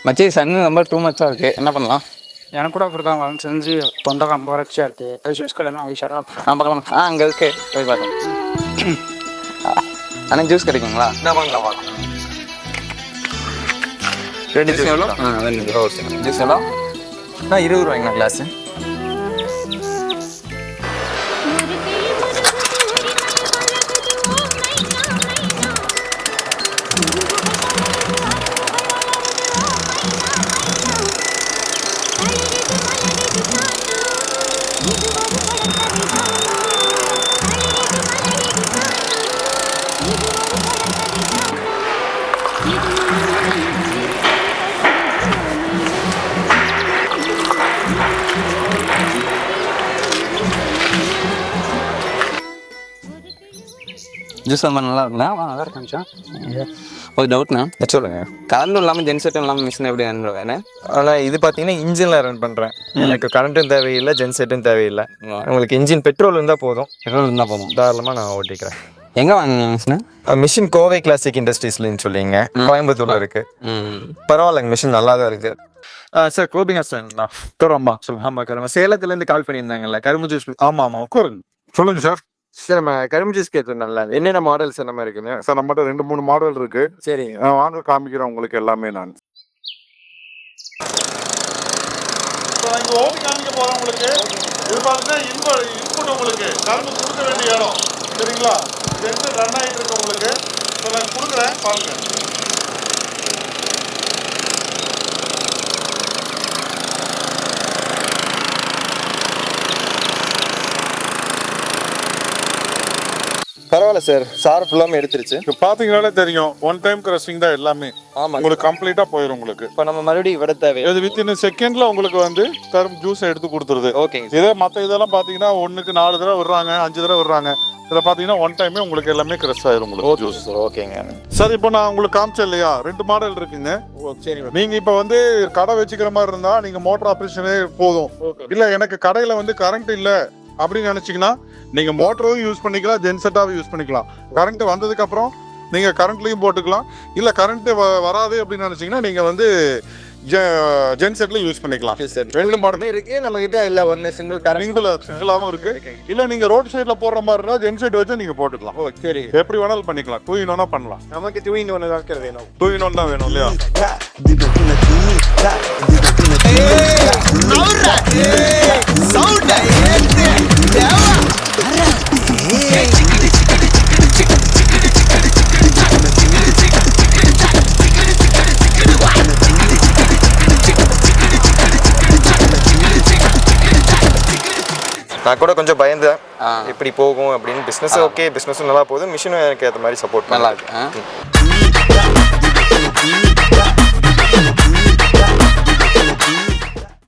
மச்சி சன் ரொம்ப டூ மச்சாக இருக்குது, என்ன பண்ணலாம்? எனக்கு கூட அப்படி தான் வளர்ந்து செஞ்சு தொண்டை ரொம்ப வறட்சியாக இருக்குது. அது ஜூஸ் கடைலாம் ஐஷாரா பார்க்கலாம். அங்கே இருக்கு, போய் பார்க்கலாம். ஆனால் ஜூஸ் கிடைக்குங்களா? வாங்கலாம். ரெண்டு ஜூஸ் எவ்வளோ? ஜூஸ் எவ்வளோ? 20 ரூபாய்ங்கண்ணா கிளாஸு. ஜூஸ் ரொம்ப நல்லா இருக்குண்ணா. நல்லா இருக்குச்சா? ஒரு டவுட்ண்ணா, சொல்லுங்க. கரண்டும் இல்லாமல் ஜென்செட்டும் இல்லாமல் மிஷின் எப்படி ரன் வேணும்? ஆனால் இது பார்த்தீங்கன்னா இன்ஜினில் ரன் பண்ணுறேன். எனக்கு கரண்ட்டும் தேவையில்லை, ஜென்செட்டும் தேவையில்லை. உங்களுக்கு இன்ஜின் பெட்ரோல் இருந்தால் போதும். பெட்ரோல் இருந்தால் போதும், தாராளமாக நான் ஓட்டிக்கிறேன். எங்கே வாங்கினீங்க மிஷின்? மிஷின் கோவை கிளாசிக் இண்டஸ்ட்ரீஸ்லன்னு சொல்லிங்க, கோயம்புத்தூர்ல இருக்கு. பரவாயில்லைங்க, மிஷின் நல்லா தான் இருக்கு. சார் கோபிங்க சார், ஆமா சொல்லுங்க. ஆமா கரும்பு சேலத்துலேருந்து கால் பண்ணியிருந்தாங்கல்ல, கரும்பு ஜூஸ். ஆமாம் உட்காருங்க, சொல்லுங்க சார். சார் நம்ம கரும்பு ஜூஸ் கேட்டிருந்தோம்ல, என்னென்ன மாடல்ஸ் என்ன மாதிரி இருக்குங்க சார்? நம்மகிட்ட 2-3 மாடல் இருக்கு. சரி, வாங்க காமிக்கிறேன் உங்களுக்கு எல்லாமே. நான் ஓட்டி காமிக்க போறேன் உங்களுக்கு. இது பாருங்க, இன்புட் உங்களுக்கு கரும்பு கொடுக்க வேண்டிய இடம், சரிங்களா? இது ரன் ஆகிட்டு இருக்கு உங்களுக்கு. நான் கொடுக்குறேன் பாருங்க. பரவாயில்ல சார், சார் ஃபுல்லாமே எடுத்துருச்சு. இப்போ பார்த்தீங்கன்னாலே தெரியும், ஒன் டைம் கிரஷிங் தான் எல்லாமே. ஆமாம், உங்களுக்கு கம்ப்ளீட்டாக போயிடும் உங்களுக்கு. இப்போ நம்ம மறுபடியும் விட தேவை. இது வித்தின் செகண்ட்ல உங்களுக்கு வந்து கரும்பு ஜூஸ் எடுத்து கொடுத்துருது. ஓகேங்க. இதே மற்ற இதெல்லாம் பார்த்தீங்கன்னா 1க்கு 4 தடவை விடுறாங்க, 5 தடவை விடுறாங்க. இதில் பார்த்தீங்கன்னா ஒன் டைமே உங்களுக்கு எல்லாமே கிரஷ் ஆயிரும் உங்களுக்கு ஜூஸ். ஓகேங்க சார். இப்போ நான் உங்களுக்கு காமிச்சேன் இல்லையா, 2 மாடல் இருக்குங்க. சரி, நீங்க இப்போ வந்து கடை வச்சுக்கிற மாதிரி இருந்தா நீங்க மோட்டர் ஆப்ரேஷனே போதும். இல்ல எனக்கு கடையில வந்து கரண்ட் இல்ல அப்படின்னு நினைச்சீங்கன்னா நீங்க மோட்டரும் யூஸ் பண்ணிக்கலாம், ஜென்செட்டாவும் யூஸ் பண்ணிக்கலாம். கரண்ட் வந்ததுக்கு அப்புறம் நீங்க கரண்ட்லயும் போட்டுக்கலாம். இல்ல கரண்ட் வராது அப்படின்னு நினைச்சீங்கன்னா நீங்க வந்து ஜென்செட்ல யூஸ் பண்ணிக்கலாம். ரெண்டு மாடலும் இருக்கு நம்ம கிட்ட. இல்ல ஒன்னு சிங்கிளாவும் இருக்கு. இல்ல நீங்க ரோட் சைட்ல போடுற மாதிரி இருந்தா ஜென்செட் வச்சு நீங்க போட்டுக்கலாம். சரி, எப்படி வேணாலும் பண்ணிக்கலாம். 2 in 1 பண்ணலாம். நமக்கு 2 in 1 தான் வேணும். 2 in 1 தான் வேணும் இல்லையா? நான் கூட கொஞ்சம் பயந்தேன் எப்படி போகும் அப்படின்னு. பிஸ்னஸ் ஓகே, பிஸ்னஸும் நல்லா போகுது, மிஷினும் எனக்கு ஏற்ற மாதிரி சப்போர்ட் நல்லா இருக்கு.